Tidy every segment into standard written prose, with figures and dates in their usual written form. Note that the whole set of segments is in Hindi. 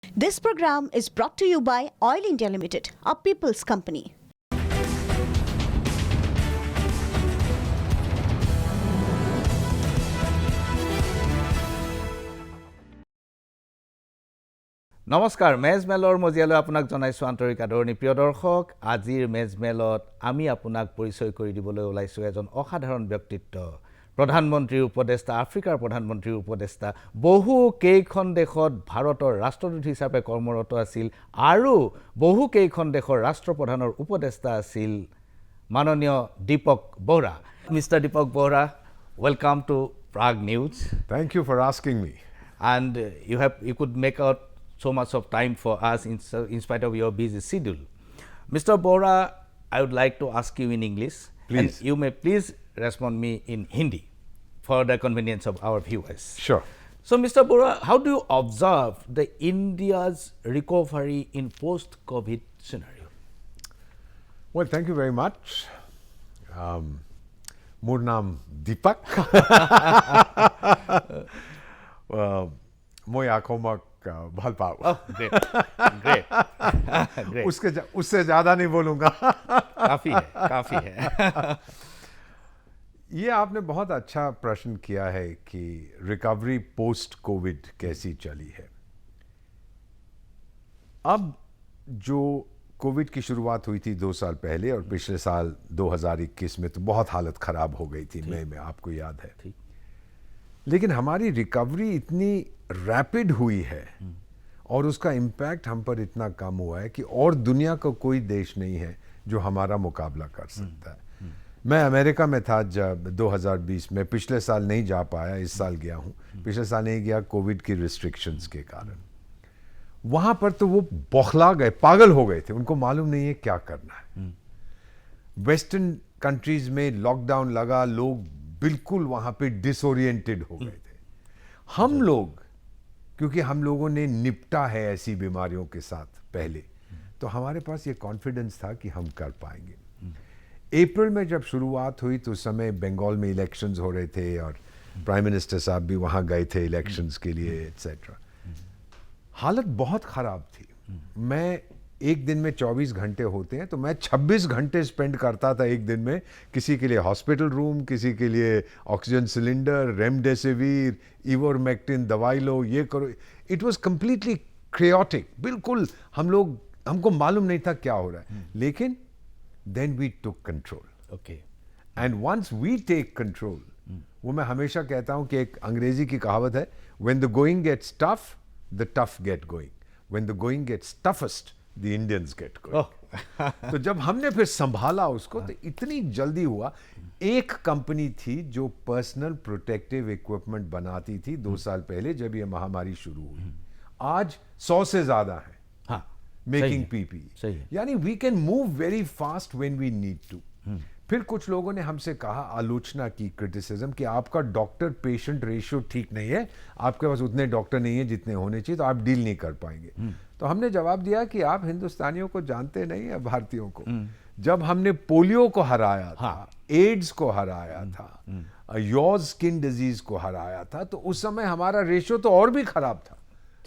This program is brought to you by Oil India Limited, a people's company. নমস্কাৰ মেজমেলৰ মজিয়ালৈ আপোনাক জনাইছো আন্তৰিক আদৰণি প্ৰিয় দৰ্শক আজিৰ মেজমেলত আমি আপোনাক পৰিচয় কৰি দিবলৈ ওলাইছো এজন অসাধাৰণ ব্যক্তিত্ব প্ৰধানমন্ত্ৰীৰ উপদেষ্টা আফ্ৰিকাৰ প্ৰধানমন্ত্ৰীৰ উপদেষ্টা বহু কেইখন দেশত ভাৰতৰ ৰাষ্ট্ৰদূত হিচাপে কৰ্মৰত আছিল আৰু বহু কেইখন দেশৰ ৰাষ্ট্ৰপ্ৰধানৰ উপদেষ্টা আছিল মাননীয় Deepak Vohra mister Deepak Vohra welcome to Prague News. Thank you for asking me. And you could make out so much of time for us in spite of your busy schedule. Mr. Bora, I would like to ask you in English. Please. And you may please respond me in Hindi for the convenience of our viewers. Sure. So, Mr. Bora, how do you observe the India's recovery in post-COVID scenario? Well, thank you very much. Mur naam Deepak. Moi आँखों भल पाओ. Oh, great. Great. Great. उससे ज़्यादा नहीं बोलूँगा. काफ़ी है. ये आपने बहुत अच्छा प्रश्न किया है कि रिकवरी पोस्ट कोविड कैसी चली है. अब जो कोविड की शुरुआत हुई थी 2 साल पहले और पिछले साल 2021 में तो बहुत हालत ख़राब हो गई थी मई में, आपको याद है. लेकिन हमारी रिकवरी इतनी रैपिड हुई है और उसका इम्पैक्ट हम पर इतना कम हुआ है कि और दुनिया का कोई देश नहीं है जो हमारा मुकाबला कर सकता है. मैं अमेरिका में था जब 2020 में, पिछले साल नहीं जा पाया, इस साल गया हूँ. पिछले साल नहीं गया कोविड की रिस्ट्रिक्शंस के कारण. वहाँ पर तो वो बौखला गए, पागल हो गए थे, उनको मालूम नहीं है क्या करना है. वेस्टर्न कंट्रीज में लॉकडाउन लगा, लोग बिल्कुल वहाँ पे डिसोरिएंटेड हो गए थे. हम लोग, क्योंकि हम लोगों ने निपटा है ऐसी बीमारियों के साथ पहले, तो हमारे पास ये कॉन्फिडेंस था कि हम कर पाएंगे. अप्रैल में जब शुरुआत हुई तो उस समय बंगाल में इलेक्शंस हो रहे थे और प्राइम मिनिस्टर साहब भी वहाँ गए थे इलेक्शंस के लिए एट्सेट्रा. हालत बहुत ख़राब थी. मैं एक दिन में 24 घंटे होते हैं तो मैं 26 घंटे स्पेंड करता था एक दिन में, किसी के लिए हॉस्पिटल रूम, किसी के लिए ऑक्सीजन सिलेंडर, रेमडेसिविर, इवोरमेक्टिन दवाई लो, ये करो. It was completely क्रियोटिक. बिल्कुल हमको मालूम नहीं था क्या हो रहा है. लेकिन then we took control. Okay. And once we take control, वो मैं हमेशा कहता हूँ कि एक अंग्रेजी की कहावत है, when the going gets tough the tough get going, when the going gets toughest the Indians get going. तो जब हमने फिर संभाला उसको तो इतनी जल्दी हुआ. एक कंपनी थी जो पर्सनल प्रोटेक्टिव इक्विपमेंट बनाती थी 2 साल पहले जब ये महामारी शुरू हुई. आज 100 से ज्यादा है मेकिंग पीपी. यानी we can move very fast when we need to. फिर कुछ लोगों ने हमसे कहा, आलोचना की, क्रिटिसिज्म, कि आपका डॉक्टर पेशेंट रेशियो ठीक नहीं है, आपके पास उतने डॉक्टर नहीं है जितने होने चाहिए, तो आप डील नहीं कर पाएंगे. तो हमने जवाब दिया कि आप हिंदुस्तानियों को जानते नहीं है, भारतीयों को. जब हमने पोलियो को हराया था, एड्स को हराया था, यॉज स्किन डिजीज को हराया था, तो उस समय हमारा रेशियो तो और भी खराब था.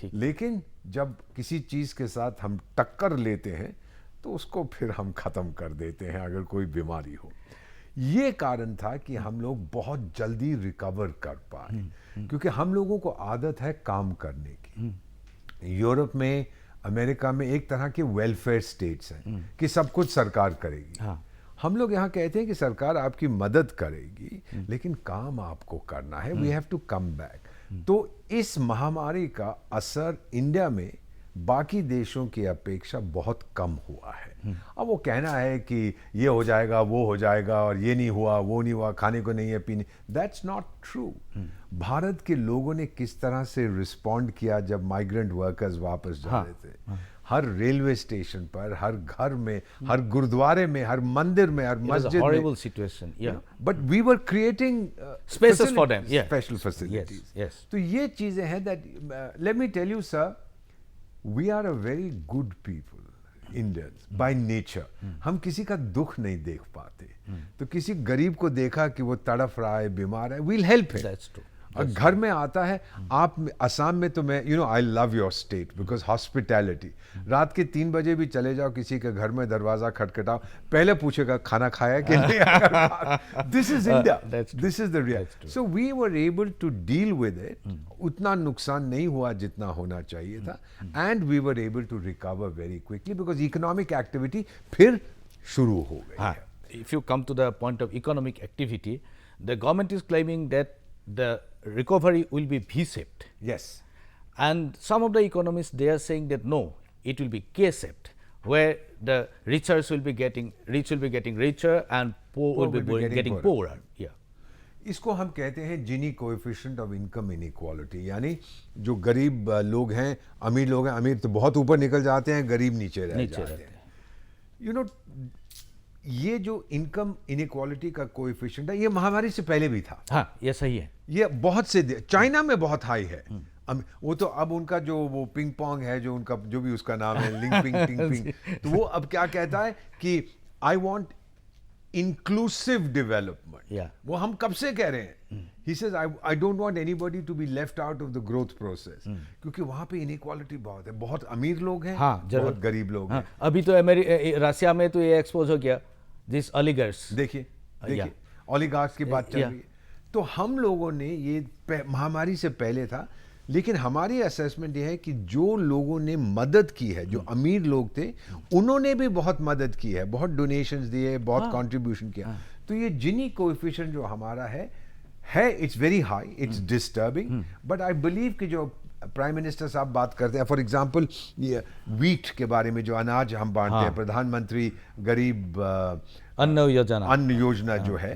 लेकिन जब किसी चीज के साथ हम टक्कर लेते हैं तो उसको फिर हम खत्म कर देते हैं अगर कोई बीमारी हो. ये कारण था कि हम लोग बहुत जल्दी रिकवर कर पाए, क्योंकि हम लोगों को आदत है काम करने की. यूरोप में, अमेरिका में एक तरह के वेलफेयर स्टेट्स हैं कि सब कुछ सरकार करेगी. हम लोग यहाँ कहते हैं कि सरकार आपकी मदद करेगी लेकिन काम आपको करना है. We have to come back. तो इस महामारी का असर इंडिया में बाकी देशों की अपेक्षा बहुत कम हुआ है. अब वो कहना है कि ये हो जाएगा, वो हो जाएगा, और ये नहीं हुआ, वो नहीं हुआ, खाने को नहीं है, पीने, दैट्स नॉट ट्रू. भारत के लोगों ने किस तरह से रिस्पॉन्ड किया जब माइग्रेंट वर्कर्स वापस जा रहे थे. हर रेलवे स्टेशन पर, हर घर में, हर गुरुद्वारे में, हर मंदिर में, हर मस्जिद में. Horrible situation. Yeah. But we were creating spaces for them. Yeah. Special facilities. Yes. तो ये चीजें हैं that let me tell you sir, we are a very good people, Indians, by nature. हम किसी का दुख नहीं देख पाते. तो किसी गरीब को देखा कि वो तड़फ रहा है, बीमार है, we'll help him. That's true. और घर में आता है आप असम में तो मैं I love your state because hospitality रात के 3 बजे भी चले जाओ किसी के घर में दरवाजा खटखटाओ पहले पूछेगा खाना खाया कि नहीं this is India this is the real so we were able to deal with it उतना नुकसान नहीं हुआ जितना होना चाहिए था and we were able to recover very quickly because economic activity फिर शुरू हो गई If you come to the point of economic activity, the government is claiming that the recovery will be V-shaped. Yes. And some of the economists, they are saying that no, it will be K-shaped, where the rich will be getting richer and poor will be getting poorer. Yeah. इसको हम कहते हैं जिनी कोएफिशिएंट ऑफ इनकम इनइक्वालिटी यानी जो गरीब लोग हैं अमीर लोग हैं अमीर तो बहुत ऊपर निकल जाते हैं गरीब नीचे रह जाते हैं ये जो इनकम इनइक्वालिटी का कोएफिशिएंट है ये महामारी से पहले भी था हाँ ये सही है ये बहुत से चाइना में बहुत हाई है वो तो अब उनका जो वो पिंग पोंग है जो उनका जो भी उसका नाम है लिंग पिंग टिंग पिंग तो वो अब क्या कहता है कि आई वांट इंक्लूसिव डेवलपमेंट वो हम कब से कह रहे हैं he says I don't want anybody to be left out of the growth process क्योंकि वहां पे इनइक्वालिटी बहुत है बहुत अमीर लोग हैं बहुत गरीब लोग हैं अभी तो रशिया में तो ये एक्सपोज हो गया दिस ओलिगार्स देखिए ओलिगार्स की बात चल रही है तो हम लोगों ने ये महामारी से पहले था लेकिन हमारी असेसमेंट ये है कि जो लोगों ने मदद की है जो अमीर लोग थे उन्होंने भी बहुत मदद की है बहुत डोनेशंस दिए बहुत कंट्रीब्यूशन किया तो ये जिनी कोएफिशिएंट जो हमारा है it's very high it's disturbing but I believe कि जो प्राइम मिनिस्टर साहब बात करते हैं फॉर एग्जांपल ये वीट के बारे में जो अनाज हम बांटते हैं प्रधानमंत्री गरीब अन्न योजना जो है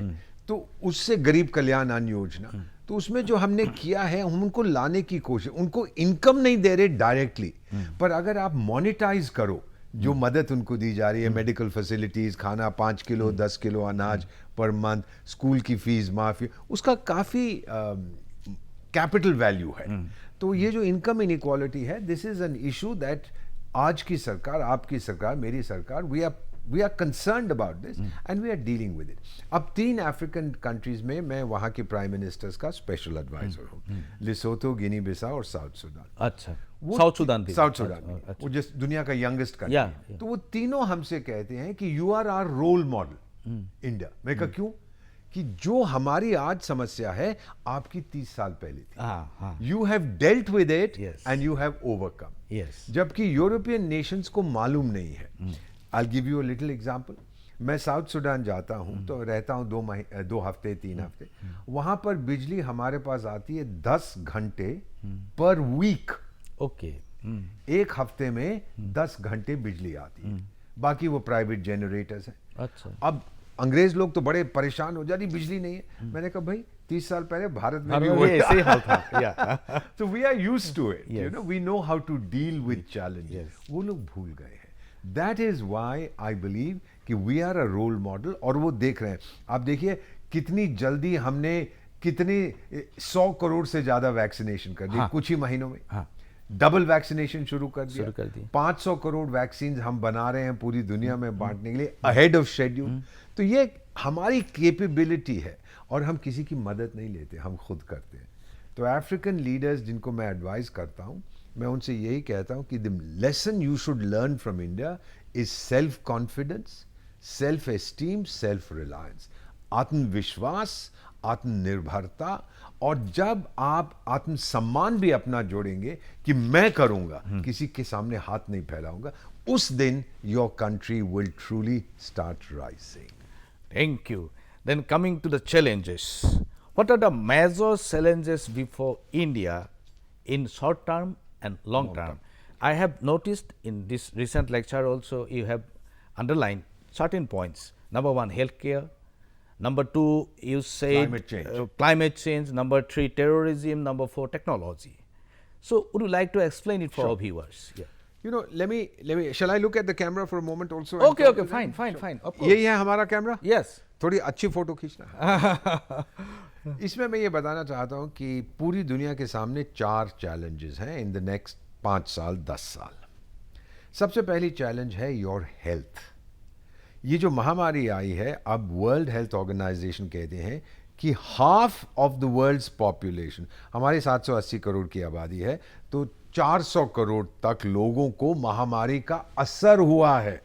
तो उससे गरीब कल्याण अन्न योजना तो उसमें जो हमने किया है हम उनको लाने की कोशिश उनको इनकम नहीं दे रहे डायरेक्टली पर अगर आप मोनेटाइज करो जो मदद उनको दी जा रही है मेडिकल फैसिलिटीज खाना 5 किलो 10 किलो अनाज पर मंथ स्कूल की फीस माफी उसका काफी कैपिटल वैल्यू है तो ये जो इनकम इनइक्वालिटी है this is an issue that आज की सरकार आपकी सरकार मेरी सरकार we are concerned about this and we are dealing with it अब 3 अफ्रीकन कंट्रीज में मैं वहां के प्राइम मिनिस्टर्स का स्पेशल एडवाइजर हूँ लिसोथो गिनी बिसाऊ और साउथ सूडान अच्छा साउथ सूडान वो जिस दुनिया का यंगेस्ट कंट्री तो वो तीनों हमसे कहते हैं कि you are our role model India मैं कहा क्यों कि जो हमारी आज समस्या है आपकी 30 साल पहले थी you have dealt with it and you have overcome जबकि यूरोपियन नेशंस को मालूम नहीं है I give you a little example मैं साउथ सूडान जाता हूं तो रहता हूं 2 हफ्ते 3 हफ्ते वहां पर बिजली हमारे पास आती है 10 घंटे पर वीक ओके एक हफ्ते में 10 घंटे बिजली आती है बाकी वो प्राइवेट जनरेटर्स हैं अच्छा अब अंग्रेज लोग तो बड़े परेशान हो जाती बिजली नहीं है मैंने कहा भाई 30 साल पहले भारत में भी ऐसे ही हाल था तो we are used to it you know we know how to deal with challenges वो लोग भूल गए हैं that is why I believe कि we are a role model और वो देख रहे हैं आप देखिए कितनी जल्दी हमने कितने 100 करोड़ से ज्यादा वैक्सीनेशन कर दी कुछ ही महीनों में डबल वैक्सीनेशन शुरू कर दिया 500 करोड़ वैक्सीन हम बना रहे हैं पूरी दुनिया में बांटने के लिए अहेड ऑफ शेड्यूल तो ये हमारी कैपेबिलिटी है और हम किसी की मदद नहीं लेते हम खुद करते हैं तो अफ्रीकन लीडर्स जिनको मैं एडवाइस करता हूं मैं उनसे यही कहता हूं कि the lesson you should learn from India is self confidence self esteem self reliance आत्मविश्वास आत्मनिर्भरता और जब आप आत्मसम्मान भी अपना जोड़ेंगे कि मैं करूंगा किसी के सामने हाथ नहीं फैलाऊंगा उस दिन your country will truly start rising Thank you. Then coming to the challenges, what are the major challenges before India in short term and long term? I have noticed in this recent lecture also you have underlined certain points. Number 1, healthcare. Number 2, you said climate change. Number 3, terrorism. Number 4, technology. So would you like to explain it for our viewers? Yeah. You know, let me. Shall I look at the camera for a moment also? Okay, fine. Of course. यही है हमारा कैमरा? Yes. थोड़ी अच्छी फोटो खींचना। इसमें मैं ये बताना चाहता हूँ कि पूरी दुनिया के सामने 4 चैलेंजेस हैं इन द नेक्स्ट 5 साल 10 साल। सबसे पहली चैलेंज है योर हेल्थ। ये जो महामारी आई है अब वर्ल्ड हेल्थ ऑर्गेनाइजेशन कहते हैं कि half of the world's population, हमारी 780 करोड़ की आबादी है, तो 400 करोड़ तक लोगों को महामारी का असर हुआ है.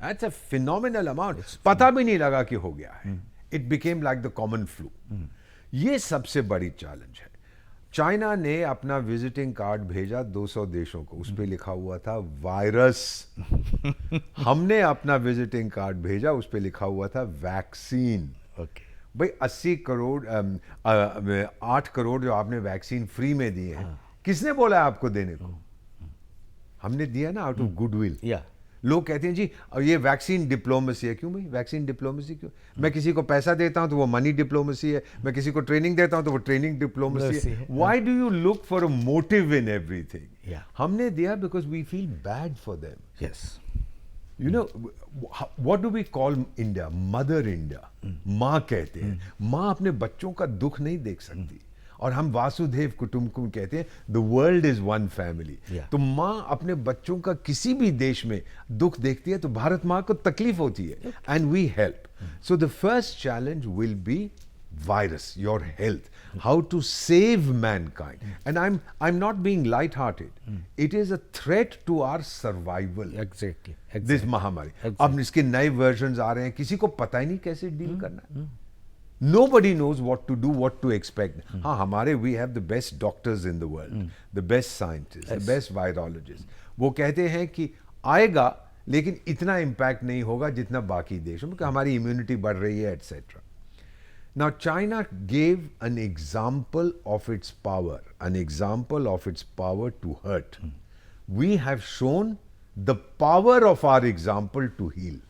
That's a phenomenal amount. पता भी नहीं लगा कि हो गया है. It became like the common flu. ये सबसे बड़ी चैलेंज है. चाइना ने अपना विजिटिंग कार्ड भेजा 200 देशों को, उस पर लिखा हुआ था वायरस. हमने अपना विजिटिंग कार्ड भेजा, उस पर लिखा हुआ था वैक्सीन. ओके. भाई 80 करोड़ 8 करोड़ जो आपने वैक्सीन फ्री में दिए हैं, किसने बोला है आपको देने को? हमने दिया ना, आउट ऑफ गुडविल. या लोग कहते हैं जी ये वैक्सीन डिप्लोमेसी है. क्यों भाई वैक्सीन डिप्लोमेसी क्यों? मैं किसी को पैसा देता हूं तो वो मनी डिप्लोमेसी है, मैं किसी को ट्रेनिंग देता हूं तो वो ट्रेनिंग डिप्लोमेसी है. Why do you look for a motive in everything? हमने दिया because we feel bad for them. Yes. You know what do we call India? Mother India. माँ कहते हैं. माँ अपने बच्चों का दुख नहीं देख सकती, और हम वासुदेव कुटुंबकम कहते हैं, the world is one family. तो माँ अपने बच्चों का किसी भी देश में दुख देखती है तो भारत माँ को तकलीफ होती है, and we help. So the first challenge will be virus, your health, how to save mankind. And I'm not being light-hearted. It is a threat to our survival. Exactly. This महामारी. अब इसके नए versions आ रहे हैं, किसी को पता ही नहीं कैसे डील करना है. Nobody knows what to do, what to expect. हाँ, हमारे we have the best doctors in the world, the best scientists, the best virologists. वो कहते हैं कि आएगा लेकिन इतना इम्पैक्ट नहीं होगा जितना बाकी देशों में, कि हमारी इम्यूनिटी बढ़ रही है, etcetera. Now, China gave an example of its power to hurt. We have shown the power of our example to heal.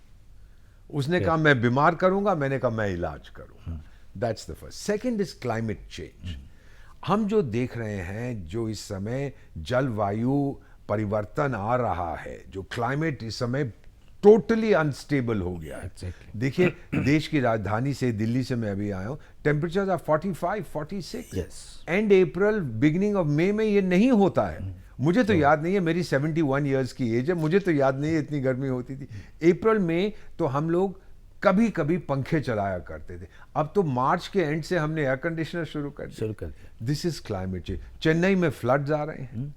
उसने कहा मैं बीमार करूंगा, मैंने कहा मैं इलाज करूंगा. That's the first. Second is climate change. हम जो देख रहे हैं, जो इस समय जलवायु परिवर्तन आ रहा है, जो क्लाइमेट इस समय टोटली अनस्टेबल हो गया है. देखिए देश की राजधानी से, दिल्ली से मैं अभी आया हूं, temperature 45, 46. And April beginning of May में ये नहीं होता है. मुझे तो याद नहीं है, मेरी 71 इयर्स की एज है, मुझे तो याद नहीं है इतनी गर्मी होती थी. अप्रैल में तो हम लोग कभी कभी पंखे चलाया करते थे. अब तो मार्च के एंड से हमने एयर कंडीशनर शुरू कर दिया. This is climate change. Chennai में फ्लड्स आ रहे हैं.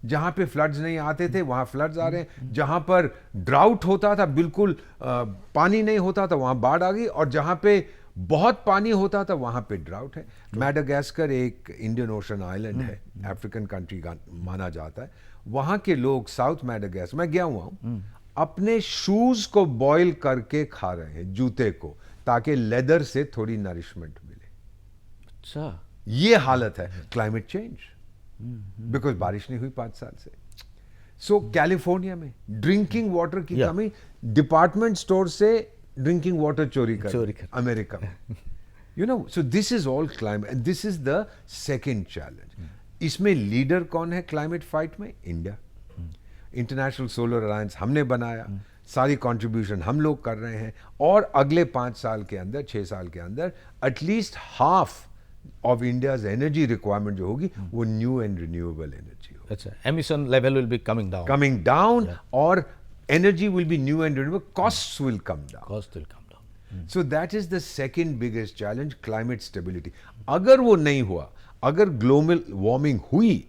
जहां पे फ्लड्स नहीं आते थे वहां फ्लड्स आ रहे हैं. जहां पर ड्राउट होता था, बिल्कुल पानी नहीं होता था, वहां बाढ़ आ गई. और जहां पे बहुत पानी होता था वहां पे ड्राउट है. मैडागास्कर एक इंडियन ओशन आइलैंड है, अफ्रीकन कंट्री का माना जाता है. वहां के लोग साउथ मैडागास्कर, मैं गया हुआ हूं, अपने शूज को बॉयल करके खा रहे हैं, जूते को, ताकि लेदर से थोड़ी नरिशमेंट मिले. अच्छा, ये हालत है. क्लाइमेट चेंज, बिकॉज बारिश नहीं हुई 5 साल से. सो कैलिफोर्निया में ड्रिंकिंग वाटर की कमी, डिपार्टमेंट स्टोर से ड्रिंकिंग वाटर चोरी कर अमेरिका में. You know, so this is all climate, and this is the second challenge. इसमें लीडर कौन है क्लाइमेट फाइट में? इंडिया. इंटरनेशनल सोलर अलायंस हमने बनाया, सारी कंट्रीब्यूशन हम लोग कर रहे हैं, और अगले 5 साल के अंदर, 6 साल के अंदर at least half of India's energy requirement जो होगी वो न्यू एंड रिन्यूएबल एनर्जी होगी. अच्छा, emission level will be coming down. और energy will be new and renewable. Costs will come down. So that is the second biggest challenge, climate stability. अगर वो नहीं हुआ, अगर ग्लोबल वार्मिंग हुई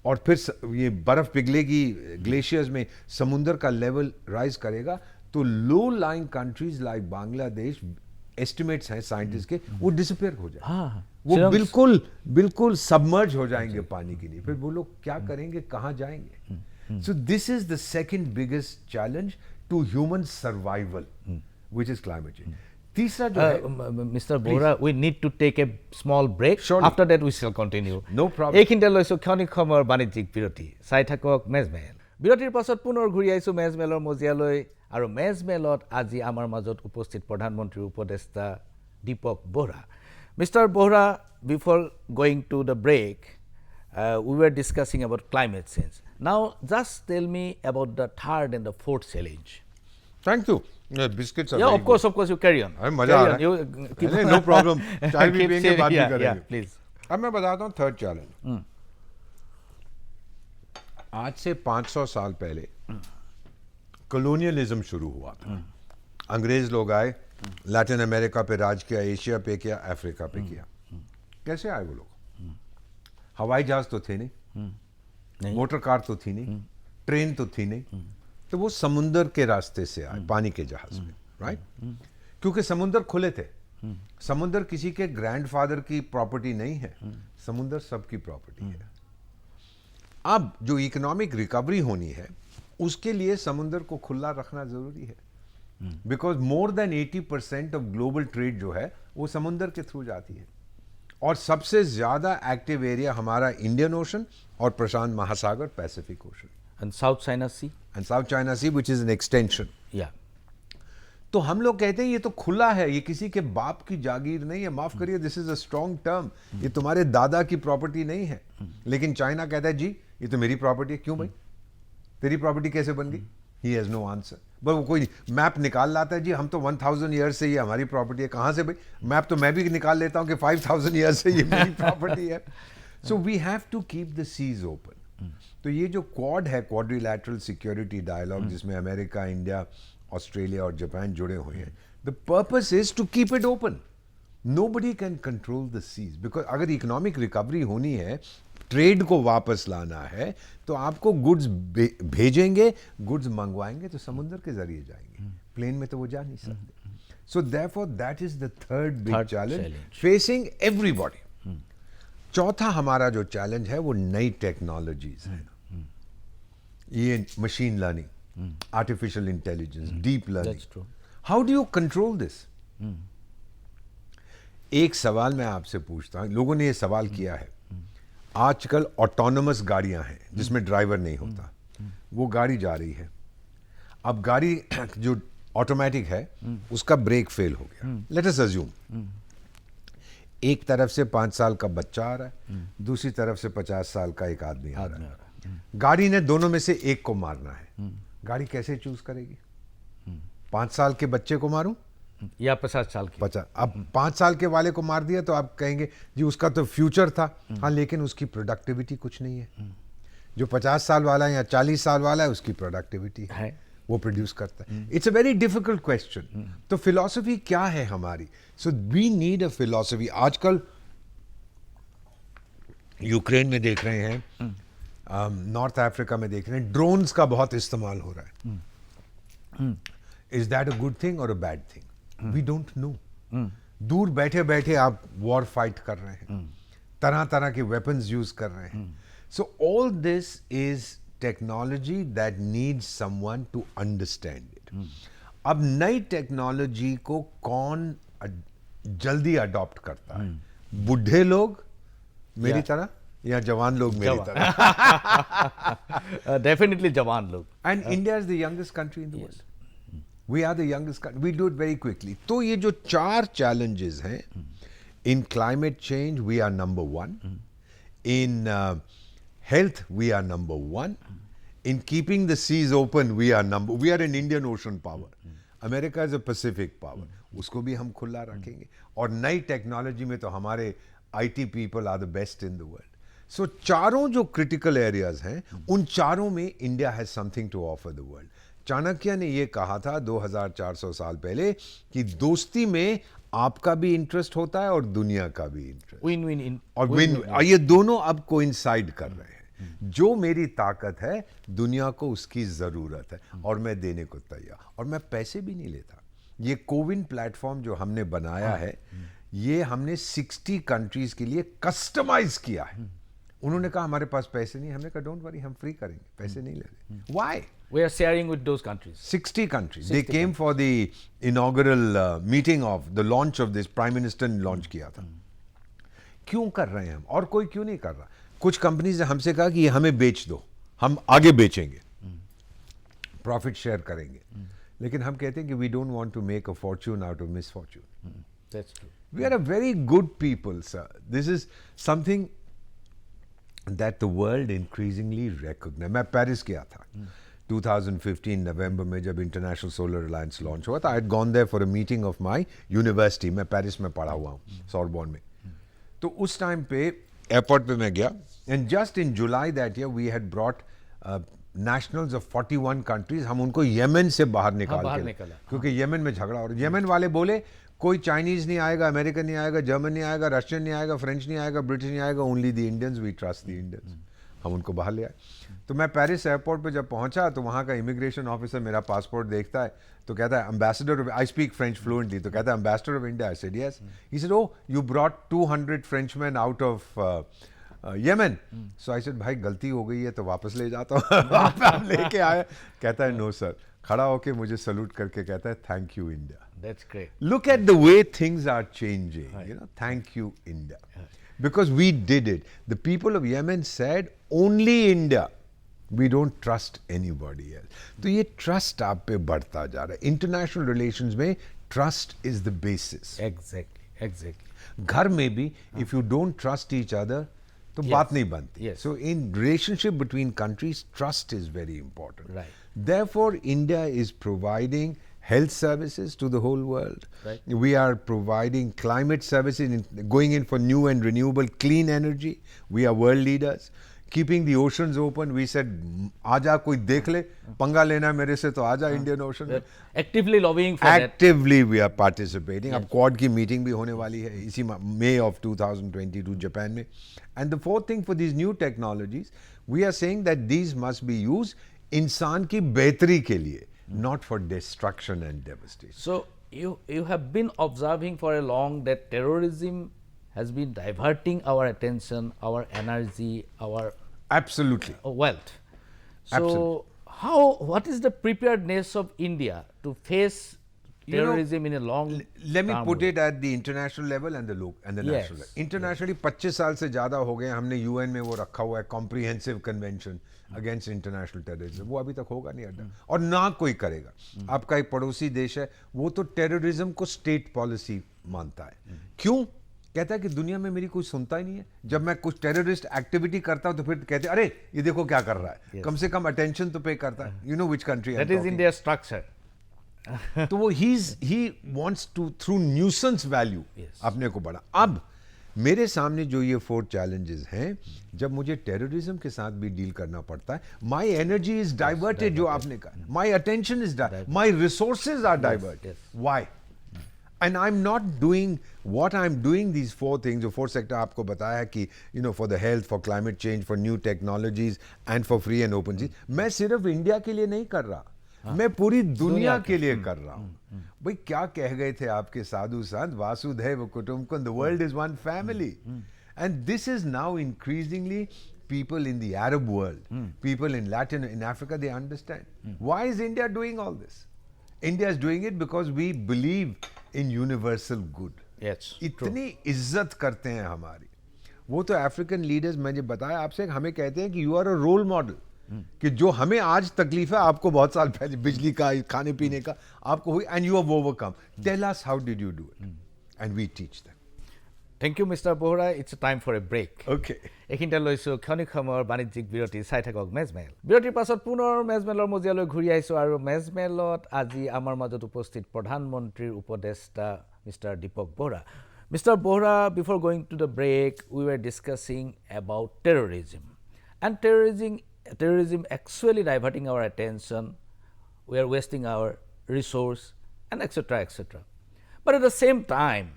और फिर ये बर्फ पिघलेगी ग्लेशियर्स में, समुद्र का लेवल राइज करेगा, तो low lying countries like Bangladesh, estimates हैं साइंटिस्ट के, वो डिसअपियर हो जाए. वो बिल्कुल सबमर्ज हो जाएंगे पानी के लिए. फिर वो लोग क्या करेंगे, कहां जाएंगे? So this is the second biggest challenge to human survival, which is climate change. तीसरा जो है, mister Bohra, we need to take a small break. After that we shall continue. No problem. এইখিনিতে লৈছো ক্ষণিক সময়ৰ বাণিজ্যিক বিৰতি. চাই থাকক মেজমেল. বিৰতিৰ পাছত পুনৰ ঘূৰি আহিছোঁ মেজমেলৰ মজিয়ালৈ, আৰু মেজমেলত আজি আমাৰ মাজত উপস্থিত প্ৰধানমন্ত্ৰীৰ উপদেষ্টা Dipak Bora. Mr. Bohra, before going to the break, we were discussing about climate change. Now, just tell me about the third and the fourth challenge. Thank you. Biscuits are yeah, of course, you carry on. अरे मजा आ रहा है. No problem. चाय भी पियेंगे, बात भी करेंगे. Please. अब मैं बताता हूँ थर्ड चैलेंज. आज से 500 साल पहले कॉलोनियलिज्म शुरू हुआ था. अंग्रेज लोग आए, लैटिन अमेरिका पे राज किया, एशिया पे किया, अफ्रीका पे किया। कैसे आए वो लोग? हवाई जहाज तो थे नहीं, मोटर कार तो थी नहीं, ट्रेन तो थी नहीं, तो वो समुंदर के रास्ते से आए, पानी के जहाज में, राइट? क्योंकि समुंदर खुले थे। समुंदर किसी के ग्रैंडफादर की प्रॉपर्टी नहीं है, समुंदर सबकी प्रॉपर्टी है। अब जो इकोनॉमिक रिकवरी होनी है, उसके लिए समुंदर को खुला रखना जरूरी है, because more than 80% of global trade जो है वो समुंदर के थ्रू जाती है। और सबसे ज्यादा एक्टिव एरिया हमारा इंडियन ओशन और प्रशांत महासागर, Pacific Ocean, and South China Sea, and South China Sea which is an extension. या तो हम लोग कहते हैं ये तो खुला है, ये किसी के बाप की जागीर नहीं है। माफ करिए, this is a strong term, ये तुम्हारे दादा की प्रॉपर्टी नहीं है। लेकिन चाइना कहता है जी ये तो मेरी प्रॉपर्टी है। क्यों भाई, तेरी प्रॉपर्टी कैसे बन गई? He has no answer. बस वो कोई मैप निकाल लाता है, जी हम तो 1000 ईयर से ये हमारी प्रॉपर्टी है। कहां से भाई? मैप तो मैं भी निकाल लेता हूं कि 5000 ईयर से ये मेरी प्रॉपर्टी है। So we have to keep the seas open. तो ये जो क्वाड है, क्वाड्रिलैटरल सिक्योरिटी डायलॉग, जिसमें अमेरिका, इंडिया, ऑस्ट्रेलिया और जापान जुड़े हुए हैं, the purpose is to keep it open. Nobody can control the seas, because अगर इकोनॉमिक रिकवरी होनी है, ट्रेड को वापस लाना है, तो आपको गुड्स भेजेंगे, गुड्स मंगवाएंगे तो समुद्र के जरिए जाएंगे, प्लेन में तो वो जा नहीं सकते। So therefore that is the third big challenge facing everybody. चौथा हमारा जो चैलेंज है वो नई टेक्नोलॉजीज है। ये machine learning, artificial intelligence, deep learning, how do you control this? एक सवाल मैं आपसे पूछता हूं, लोगों ने ये सवाल किया है। आजकल ऑटोनोमस गाड़ियां हैं जिसमें ड्राइवर नहीं होता, वो गाड़ी जा रही है। अब गाड़ी जो ऑटोमेटिक है उसका ब्रेक फेल हो गया, लेट अस अज्यूम। एक तरफ से 5 साल का बच्चा आ रहा है, दूसरी तरफ से 50 साल का एक आदमी आ रहा है। गाड़ी ने दोनों में से एक को मारना है, गाड़ी कैसे चूज करेगी? 5 साल के बच्चे को मारूं या 50 साल की? 50। अब 5 साल के वाले को मार दिया तो आप कहेंगे जी उसका तो फ्यूचर था। हाँ, लेकिन उसकी प्रोडक्टिविटी कुछ नहीं है। जो 50 साल वाला है या 40 साल वाला है, उसकी प्रोडक्टिविटी है, वो प्रोड्यूस करता है। It's a very difficult question. तो फिलॉसफी क्या है हमारी? So we need a philosophy. आजकल यूक्रेन में देख रहे हैं, नॉर्थ अफ्रीका में देख रहे हैं, ड्रोन्स का बहुत इस्तेमाल हो रहा है। Is that a good thing और a bad thing? We don't know. दूर बैठे बैठे आप वॉर फाइट कर रहे हैं, तरह तरह के वेपन्स यूज कर रहे हैं। So all this is technology that needs someone to understand it. अब नई टेक्नोलॉजी को कौन जल्दी अडॉप्ट करता है? बुढ़े लोग मेरी तरह या जवान लोग मेरी तरह? डेफिनेटली जवान लोग। And India is the youngest country in the world. We are the youngest country. We do it very quickly. तो ये जो 4 challenges हैं, in climate change we are number 1, in health we are number 1, in keeping the seas open we are an Indian ocean power. America is a Pacific power. उसको भी हम खुला रखेंगे। और नई टेक्नोलॉजी में तो हमारे IT people are the best in the world. So चारों जो critical areas हैं, उन चारों में India has something to offer the world. Chanakya ने यह कहा था 2400 साल पहले कि दोस्ती में आपका भी इंटरेस्ट होता है और दुनिया का भी इंटरेस्ट। विन विन और विन, ये दोनों अब कोइंसाइड कर रहे हैं। जो मेरी ताकत है, दुनिया को उसकी जरूरत है और मैं देने को तैयार, और मैं पैसे भी नहीं लेता। ये कोविन प्लेटफॉर्म जो हमने बनाया है, ये हमने 60 कंट्रीज के लिए कस्टमाइज किया है। उन्होंने कहा हमारे पास पैसे नहीं, हमने कहा डोंट वरी, हम फ्री करेंगे, पैसे नहीं ले रहे। Why? We are sharing with those countries. 60 countries. They came for the inaugural meeting of the launch of this. Prime Minister ने launch किया था। क्यों कर रहे हैं हम, और कोई क्यों नहीं कर रहा? कुछ कंपनीज ने हमसे कहा कि ये हमें बेच दो, हम आगे बेचेंगे, प्रॉफिट शेयर करेंगे। लेकिन हम कहते हैं कि we don't want to make a fortune out of misfortune. That's true. We are a very good people, sir. This is something that the world increasingly recognize. मैं पेरिस गया था 2015 नवंबर में, जब इंटरनेशनल सोलर अलायंस लॉन्च हुआ था। I had gone there for a meeting of my university. मैं पेरिस में पढ़ा हुआ हूँ, सॉर्बोन में। तो उस टाइम पे एयरपोर्ट पे मैं गया, and just in July that year we had brought nationals of 41 countries, हम उनको यमन से बाहर निकाल बाहर के निकाला, क्योंकि यमन में झगड़ा हो रहा है। यमन वाले बोले कोई चाइनीज नहीं आएगा, अमेरिकन नहीं आएगा, जर्मन नहीं आएगा, रशियन नहीं आएगा, फ्रेंच नहीं आएगा, ब्रिटिश नहीं आएगा, only the Indians, we trust the Indians. हम उनको बाहर ले आए। तो मैं पेरिस एयरपोर्ट पे जब पहुंचा तो वहाँ का इमिग्रेशन ऑफिसर मेरा पासपोर्ट देखता है तो कहता है ambassador of, I speak French fluently, तो कहता है ambassador of India. I said yes. He said, oh you brought 200 Frenchman out of Yemen. So I said भाई गलती हो गई है तो वापस ले जाता हूँ। वहाँ पे हम लेके आए। कहता है नो सर, खड़ा होके मुझे सल्यूट करके कहता है thank you India. That's great. Look at the way things are changing. You know, thank you, India. Because we did it. The people of Yemen said, only India. We don't trust anybody else. तो ये trust आप पे बढ़ता जा रहा है. International relations में trust is the basis. Exactly, exactly. घर में भी if you don't trust each other, तो बात नहीं बनती. Yes. So in relationship between countries, trust is very important. Right. Therefore, India is providing health services to the whole world. Right. We are providing climate services, going in for new and renewable clean energy. We are world leaders. Keeping the oceans open, we said, आजा कोई देख ले, पंगा लेना मेरे से तो आजा Indian Ocean में. Actively lobbying for that. Actively we are participating. अब Quad की meeting भी होने वाली है इसी May of 2022 Japan में. And the fourth thing for these new technologies, we are saying that these must be used इंसान की बेहतरी के लिए, not for destruction and devastation. So you have been observing for a long that terrorism has been diverting our attention, our energy, our Absolutely. wealth. So Absolutely. what is the preparedness of India to face terrorism in a long Let me term put way? it at the international level and the local and the Yes, national level. Internationally 25 साल से ज़्यादा हो गए, हमने UN में वो रखा हुआ है comprehensive convention against international terrorism. वो अभी तक होगा नहीं अड्डा और ना कोई करेगा. आपका एक पड़ोसी देश है, वो तो terrorism को state policy मानता है. क्यों? कहता है कि दुनिया में मेरी कोई सुनता ही नहीं है. जब मैं कुछ टेररिस्ट एक्टिविटी करता हूं तो फिर कहते हैं अरे ये देखो क्या कर रहा है. कम से कम अटेंशन तो पे करता है. You know which country I'm That is talking. in their structure. तो वो he wants to through nuisance value अपने को बढ़ा. अब मेरे सामने जो ये 4 challenges हैं, जब मुझे टेररिज्म के साथ भी डील करना पड़ता है, my energy is diverted जो आपने कहा, my attention is my resources are diverted. Why? And I'm not doing what I'm doing these 4 things, जो 4 sector आपको बताया है कि you know for the health, for climate change, for new technologies and for free and open seas. मैं सिर्फ इंडिया के लिए नहीं कर रहा, मैं पूरी दुनिया के लिए कर रहा हूँ. भाई क्या कह गए थे आपके साधु संत, वासुधैव कुटुंबकम, the world is one family. And this is now increasingly people in the Arab world, people in in Africa, they understand. Why is India doing all this? India is doing it because we believe in universal good. Yes. इतनी इज्जत करते हैं हमारी. वो तो अफ्रीकन लीडर्स, मैंने बताया आपसे, हमें कहते हैं कि you are a role model. कि जो हमें आज तकलीफ है आपको बहुत साल पहले बिजली का, खाने पीने का आपको हुई, and you have overcome. Tell us how did you do it and we teach them. Thank you, Mr. Bohra. It's time for a break. Okay. এইখিনিতে লৈছোঁ ক্ষণিক সময়ৰ বাণিজ্যিক বিৰতি. চাই থাকক মেজমেল. বিৰতিৰ পাছত পুনৰ মেজমেলৰ মজিয়ালৈ ঘূৰি আহিছোঁ আৰু মেজমেলত আজি আমাৰ মাজত উপস্থিত প্ৰধানমন্ত্ৰীৰ উপদেষ্টা mister Deepak Bora. Mr. Bohra, before going to the break, we were discussing about terrorism. And terrorism actually diverting our attention. We are wasting our resource and etc. etc. But at the same time,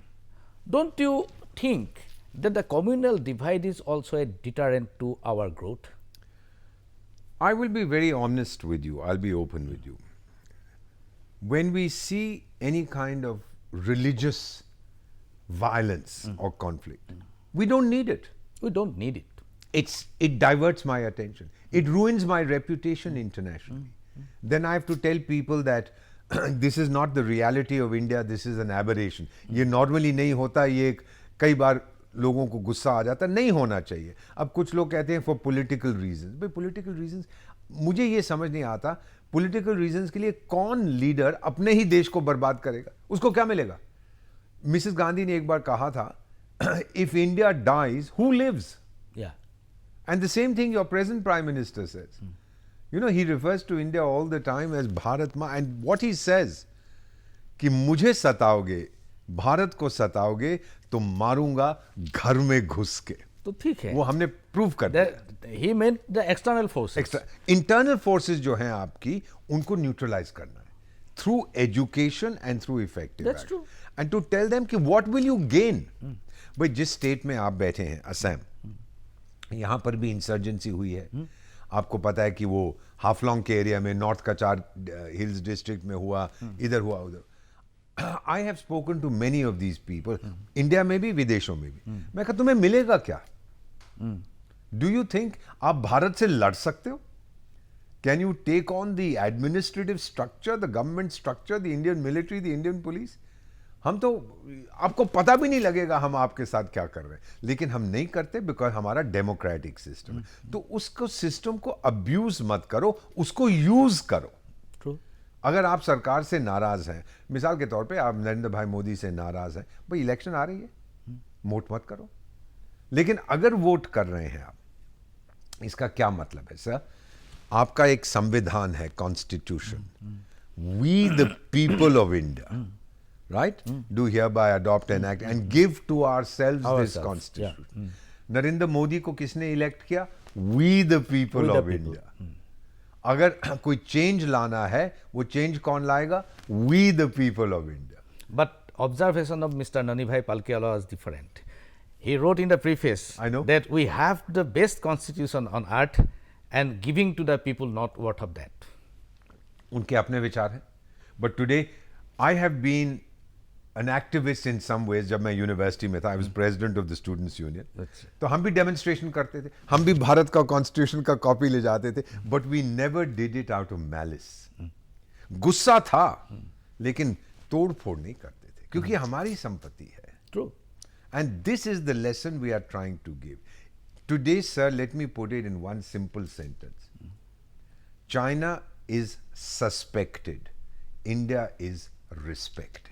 don't you think that the communal divide is also a deterrent to our growth? I will be very honest with you. I'll be open with you. When we see any kind of religious violence or conflict, we don't need it. We don't need it. It diverts my attention. It ruins my reputation internationally. Then I have to tell people that this is not the reality of India. This is an aberration. ये normally नहीं होता. ये कई बार लोगों को गुस्सा आ जाता, नहीं होना चाहिए. अब कुछ लोग कहते हैं for political reasons. भाई political reasons, मुझे ये समझ नहीं आता political reasons के लिए कौन लीडर अपने ही देश को बर्बाद करेगा, उसको क्या मिलेगा. मिसेस गांधी ने एक बार कहा था, if India dies, who lives? Yeah. And the same thing your present Prime Minister says. You know, he refers to India all the time as Bharat Ma, and what he says, कि मुझे सताओगे, भारत को सताओगे तो मारूंगा घर में घुस के. तो ठीक है, वो हमने प्रूव कर दिया। He meant the external forces. Extra internal forces जो हैं आपकी, उनको न्यूट्रलाइज करना है through education and through effective That's true. And to tell them कि व्हाट विल यू गेन। भाई जिस स्टेट में आप बैठे हैं, असम, यहां पर भी इंसर्जेंसी हुई है। आपको पता है कि वो हाफलॉन्ग के एरिया में, नॉर्थ कचार हिल्स डिस्ट्रिक्ट में हुआ, इधर हुआ, उधर। I have spoken to many of these people, India में भी, विदेशों में भी। मैं कहा तुम्हें मिलेगा क्या? डू यू थिंक आप भारत से लड़ सकते हो? Can you take on the administrative structure, the government structure, the Indian military, the Indian police? हम तो, आपको पता भी नहीं लगेगा हम आपके साथ क्या कर रहे हैं। लेकिन हम नहीं करते बिकॉज हमारा डेमोक्रेटिक सिस्टम है। तो उसको, सिस्टम को अब्यूज मत करो, उसको यूज करो। ट्रू। अगर आप सरकार से नाराज हैं, मिसाल के तौर पे आप नरेंद्र भाई मोदी से नाराज हैं, भाई इलेक्शन आ रही है, वोट मत करो। लेकिन अगर वोट कर रहे हैं आप, इसका क्या मतलब है सर? आपका एक संविधान है, constitution, we the people of India, right, do hereby adopt an act and give to ourselves this constitution. Narendra Modi को किसने इलेक्ट किया? We the people of India. अगर कोई चेंज लाना है, वो चेंज कौन लाएगा? We the people of India. But observation of Mr. Nanibhai Palkhiwala was different. He wrote in the preface I know. that we have the best constitution on earth and giving to the people not worth of that. उनके अपने विचार हैं। But today I have been an activist in some ways। जब मैं यूनिवर्सिटी में था, I was president of the students union। तो हम भी डेमोन्स्ट्रेशन करते थे, हम भी भारत का कॉन्स्टिट्यूशन का कॉपी ले जाते थे, but we never did it out of malice. गुस्सा था, लेकिन तोड़ फोड़ नहीं करते थे, क्योंकि हमारी संपत्ति है। True. And this is the lesson we are trying to give. Today, sir, let me put it in one simple sentence. China is suspected. India is respected.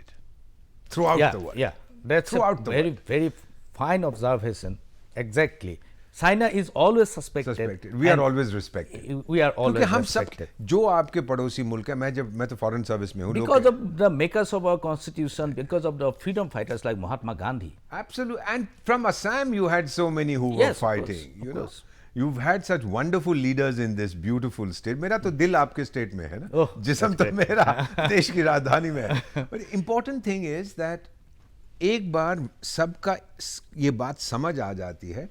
Throughout Yeah, the world. yeah, that's Throughout a the very, world. very fine observation. Exactly. China is always suspected. Suspected. We are and always respected. We are क्योंकि always हम सब, respected. जो आपके पड़ोसी मुल्क है, मैं तो फॉरेन सर्विस में हूँ। Because of the makers of our constitution, because of the freedom fighters like Mahatma Gandhi. Absolutely. And from Assam, you had so many who were Yes, of fighting. course, You of know, course. you've had such wonderful leaders in this beautiful state. मेरा तो दिल आपके स्टेट में है ना, Oh, जिस्म that's तो मेरा देश की राजधानी में है। But important thing is that एक बार सबका ये बात समझ आ जाती है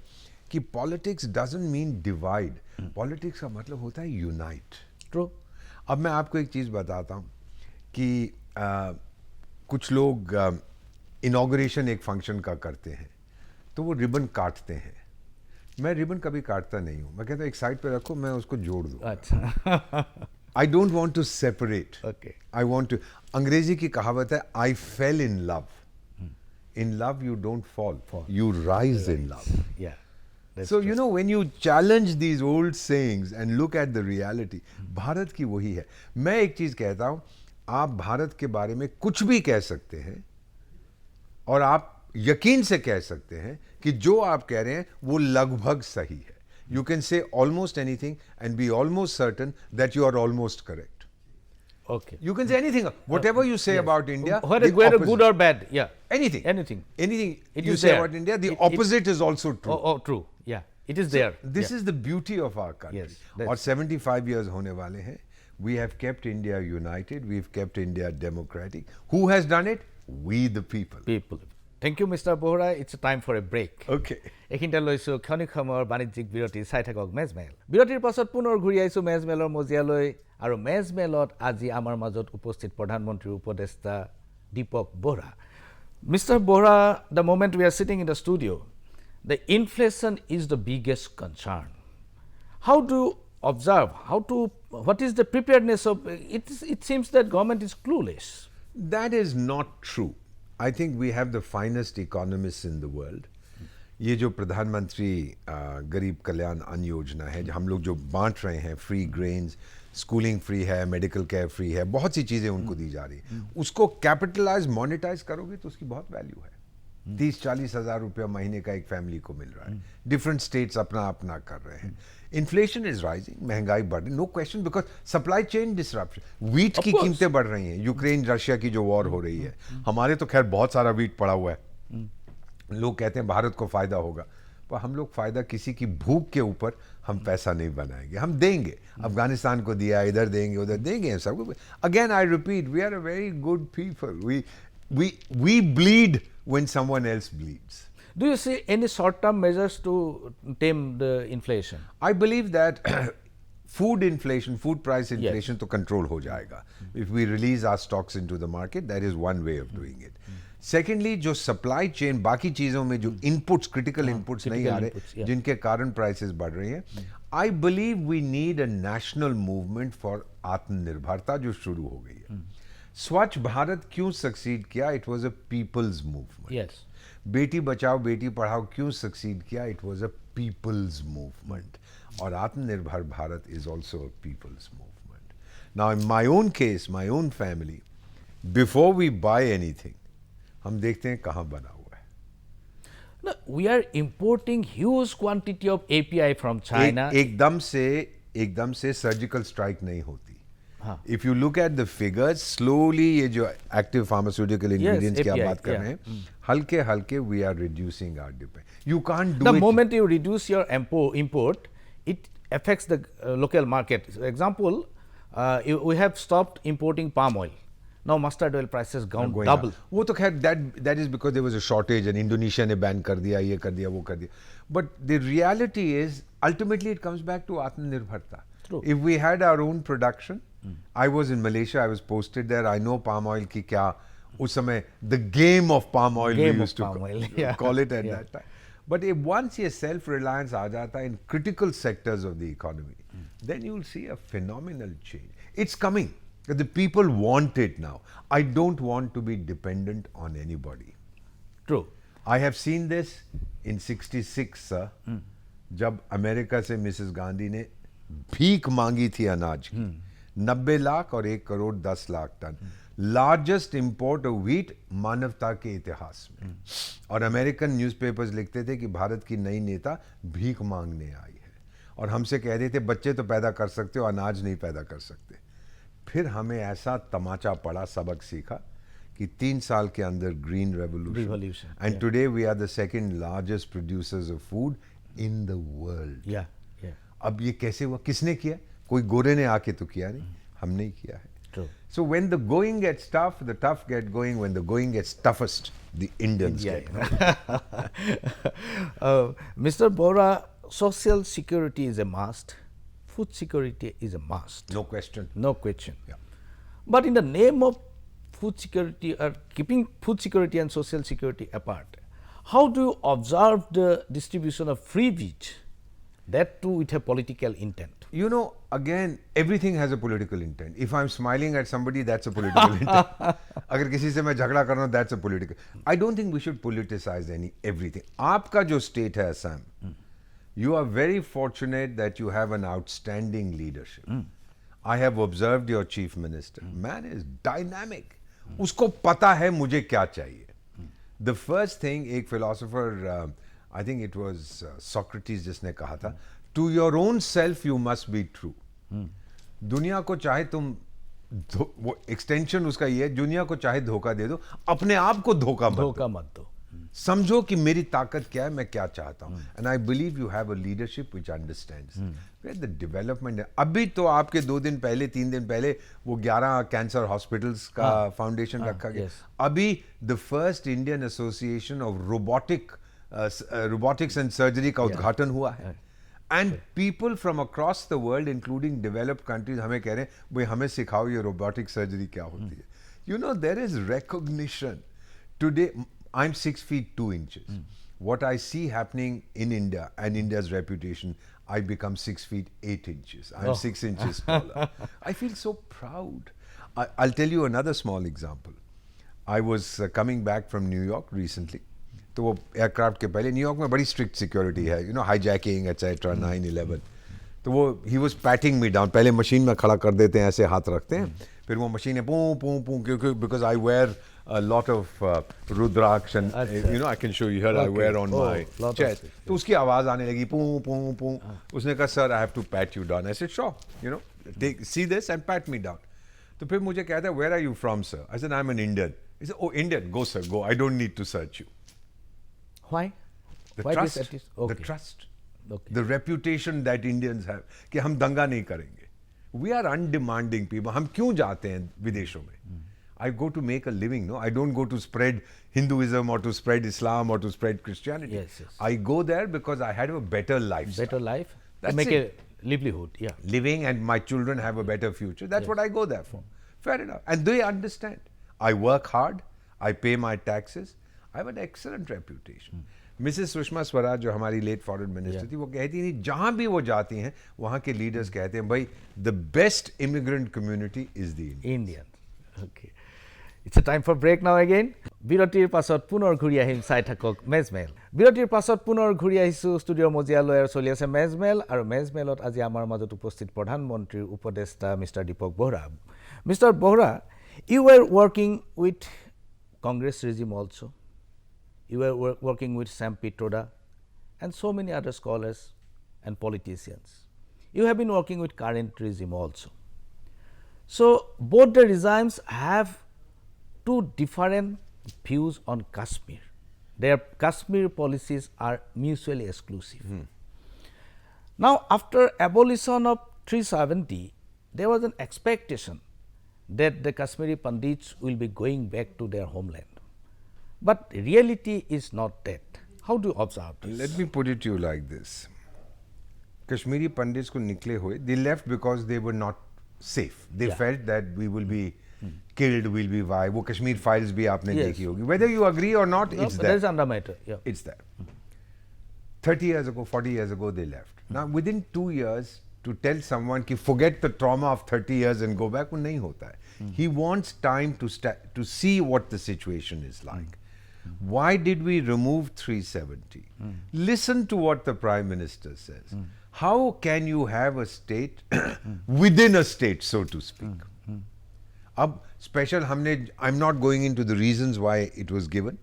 कि politics doesn't mean divide. Politics का मतलब होता है यूनाइट। True. अब मैं आपको एक चीज़ बताता हूँ कि कुछ लोग इनॉग्रेशन एक फंक्शन का करते हैं, तो वो रिबन काटते हैं। मैं रिबन कभी काटता नहीं हूँ, मैं कहता हूँ एक साइड पे रखो, मैं उसको जोड़ दूँ। अच्छा। I don't want to separate, Okay. I want to. अंग्रेजी की कहावत है, I fell in love. In love you don't fall, you rise in love. Yeah. That's So, true. you know, when you challenge these old sayings and look at the reality, Bharat की वही है। मैं एक चीज कहता हूं, आप भारत के बारे में कुछ भी कह सकते हैं, और आप यकीन से कह सकते हैं कि जो आप कह रहे हैं वो लगभग सही है। You can say almost anything and be almost certain that you are almost correct. Okay. You can say anything, whatever you say about India, Whether the whether opposite- good or bad, yeah. anything, Anything. It you is say there. about India, the It- opposite is also true. Oh, true. Yeah. It is there. This Yeah. is the beauty of our country. Yes, that's- और 75 years होने वाले हैं. We have kept India united. We've kept India democratic. Who has done it? We the people. People. Thank you, Mr. Bohra. It's time for a break. Okay. এইখিনিতে লৈছোঁ ক্ষণিক সময়ৰ বাণিজ্যিক বিৰতি। চাই থাকক মেজমেল। বিৰতিৰ পাছত পুনৰ ঘূৰি আহিছোঁ মেজমেলৰ মজিয়ালৈ, আৰু মেজমেলত আজি আমাৰ মাজত উপস্থিত প্ৰধানমন্ত্ৰীৰ উপদেষ্টা Dipak Bora. Mr. Bohra, the moment we are sitting in the studio, the inflation is the biggest concern. How do you observe? What is the preparedness of it? It seems that government is clueless. That is not true. I think we have the finest economists in the world. ये जो प्रधानमंत्री गरीब कल्याण अन्न योजना है, हम लोग जो बांट रहे हैं, फ्री ग्रेन्स, स्कूलिंग फ्री है, मेडिकल केयर फ्री है, बहुत सी चीज़ें उनको दी जा रही हैं, उसको कैपिटलाइज मोनेटाइज करोगे तो उसकी बहुत वैल्यू है। 30-40 हज़ार रुपया महीने का एक फैमिली को मिल रहा है। डिफरेंट स्टेट्स अपना अपना कर रहे हैं। इन्फ्लेशन इज राइजिंग, महंगाई बढ़ रही, no question, because supply chain disruption. Wheat की कीमतें बढ़ रही हैं, यूक्रेन रशिया की जो वॉर हो रही है। हमारे तो खैर बहुत सारा वीट पड़ा हुआ है, लोग कहते हैं भारत को फायदा होगा। पर हम लोग फायदा किसी की भूख के ऊपर हम पैसा नहीं बनाएंगे. हम देंगे, अफगानिस्तान को दिया, इधर देंगे, उधर देंगे, सबको. Again I repeat, we are a very good people. We bleed when someone else bleeds. Do you see any short-term measures to tame the inflation? I believe that food inflation, food price inflation to control ho jayega. If we release our stocks into the market, that is one way of doing it. Secondly, जो supply chain बाकी चीज़ों में जो inputs, critical inputs नहीं आ रहे, जिनके कारण prices बढ़ रही हैं, I believe we need a national movement for आत्मनिर्भरता जो शुरू हो गई है. स्वच्छ भारत क्यों सक्सीड किया? It was a people's movement. Yes. बेटी बचाओ बेटी पढ़ाओ क्यों सक्सीड किया? It was a people's movement. और आत्मनिर्भर Bharat is also a people's movement. Now in my own case, my own family, before we buy anything, हम देखते हैं कहाँ बना हुआ है. No, we are importing huge quantity of API from China. एकदम से सर्जिकल स्ट्राइक नहीं होती. If you look at the figures, slowly ये जो active pharmaceutical ingredients की आप API, बात कर रहे हैं, हल्के हल्के we are reducing our dependence. You can't do The it. moment you reduce your import, it affects the local market. For example, we have stopped importing palm oil. Now mustard oil prices gone going double. up. वो तो खैर that is because there was a shortage and Indonesia ने ban कर दिया, ये कर दिया, वो कर दिया. But the reality is, ultimately it comes back to आत्मनिर्भरता. True. If we had our own production, I was in Malaysia, I was posted there, I know palm oil की क्या उस समय the game of palm oil Game we of used to palm oil, yeah. call it at Yeah. that time. But if once ये self-reliance आ जाता है in critical sectors of the economy, then you will see a phenomenal change. It's coming. The people want it now. I don't want to be dependent on anybody. True. I have seen this in 66, sir, जब अमेरिका से मिसेस गांधी ने भीख मांगी थी अनाज की. 90 लाख और 1 crore 10 lakh tonne. Largest import of wheat मानवता के इतिहास में. और अमेरिकन न्यूज़पेपर्स लिखते थे कि भारत की नई नेता भीख मांगने आई है. और हमसे कह रहे थे बच्चे तो पैदा कर सकते हो, अनाज नहीं पैदा कर सकते. फिर हमें ऐसा तमाचा पड़ा, सबक सीखा कि 3 साल के अंदर green revolution. And today we are the second largest producers of food in the world. Yeah. Yeah. अब ये कैसे हुआ? किसने किया? कोई गोरे ने आके तो किया नहीं, हमने ही किया है. True. So when the going gets tough, the tough get going. When the going gets toughest, the Indians get going. Mr. Bora, social security is a must. Food security is a must. No question. No question. Yeah. But in the name of food security or keeping food security and social security apart, how do you observe the distribution of freebies? That too with a political intent. You know, again, everything has a political intent. If I'm smiling at somebody, that's a political intent. अगर किसी से मैं झगड़ा कर रहा हूँ, that's a political. I don't think we should politicize everything. आपका जो state है Assam, you are very fortunate that you have an outstanding leadership. I have observed your chief minister. Man is dynamic. उसको पता है मुझे क्या चाहिए. The first thing, एक philosopher, I think it was Socrates जिसने कहा था, to your own self you must be true. दुनिया को चाहे तुम वो एक्सटेंशन उसका ये है, दुनिया को चाहे धोखा दे दो, अपने आप को धोखा मत दो. समझो कि मेरी ताकत क्या है, मैं क्या चाहता हूं. And I believe you have a leadership which understands the development. अभी तो आपके 2 दिन पहले 3 दिन पहले वो 11 कैंसर हॉस्पिटल्स का फाउंडेशन रखा गया. अभी the first Indian association of robotics and surgery का उद्घाटन हुआ है. And people from across the world including developed countries हमें कह रहे हैं भाई हमें सिखाओ ये रोबोटिक सर्जरी क्या होती है. You know there is recognition today. I'm 6 feet 2 inches. What I see happening in India and India's reputation, I become 6 feet 8 inches. I'm 6 inches taller. I feel so proud. I'll tell you another small example. I was coming back from New York recently. तो वो एयरक्राफ्ट के पहले न्यूयॉर्क में बड़ी स्ट्रिक्ट सिक्योरिटी है, यू नो, हाईजैकिंग एटसेट्रा 9/11. तो वो he was patting me down. पहले मशीन में खड़ा कर देते हैं, ऐसे हाथ रखते हैं, फिर वो मशीनें पू पू पू, क्योंकि because I wear a lot of rudraksha and you know I can show you here. I wear on my chest. तो उसकी आवाज आने लगी, पू पू पू. उसने कहा sir I have to pat you down. I said sure, you know, see this and pat me down. तो फिर मुझे कहता है where are you from sir? I said I'm an Indian. He said oh Indian, go sir, go. I don't need to search you. Why? The Why trust. this at least? The Okay. trust. Okay. The reputation that Indians have कि हम दंगा नहीं करेंगे. We are undemanding people. हम क्यों जाते हैं विदेशों में? I go to make a living, no? I don't go to spread Hinduism or to spread Islam or to spread Christianity. Yes, yes. I go there because I had a better lifestyle. Better life, to That's make it. a livelihood. Yeah. Living and my children have a better future. That's what I go there for. Fair enough. And they understand. I work hard. I pay my taxes. I have an excellent reputation. Mrs. Sushma Swaraj जो हमारी लेट फॉरेन मिनिस्टर थी वो कहती थी जहाँ भी वो जाती हैं वहाँ के लीडर्स कहते हैं भाई the best immigrant community is the Indian. Indian. Okay. It's a time for break now again. বিৰতিৰ পাছত পুনৰ ঘূৰি আহিম চাই থাকক মেজমেল। বিৰতিৰ পাছত পুনৰ ঘূৰি আহিছোঁ ষ্টুডিঅ'ৰ মজিয়ালৈ আৰু চলি আছে মেজমেল আৰু মেজমেলত আজি আমাৰ মাজত উপস্থিত প্ৰধানমন্ত্ৰীৰ উপদেষ্টা mister Deepak Vohra. Mister Vohra, you were working with Congress regime also. You were working with Sam Pitroda and so many other scholars and politicians. You have been working with current regime also. So both the regimes have two different views on Kashmir. Their Kashmir policies are mutually exclusive. Now, after abolition of 370, there was an expectation that the Kashmiri Pandits will be going back to their homeland. But reality is not that. How do you observe this? Let me put it to you like this. Kashmiri Pandits को निकले हुए, they left because they were not safe. They Yeah. felt that we will be killed, we'll be why. वो Kashmir files भी आपने Yes. देखी होगी. Whether you agree or not, No, it's but that is there. another matter. Yeah. It's there. 30 years ago, 40 years ago, they left. Now, within 2 years, to tell someone कि forget the trauma of 30 years and go back, वो नहीं होता है. He wants time to see what the situation is like. Why did we remove 370? Listen to what the Prime Minister says. How can you have a state within a state, so to speak? अब special हमने, I'm not going into the reasons why it was given,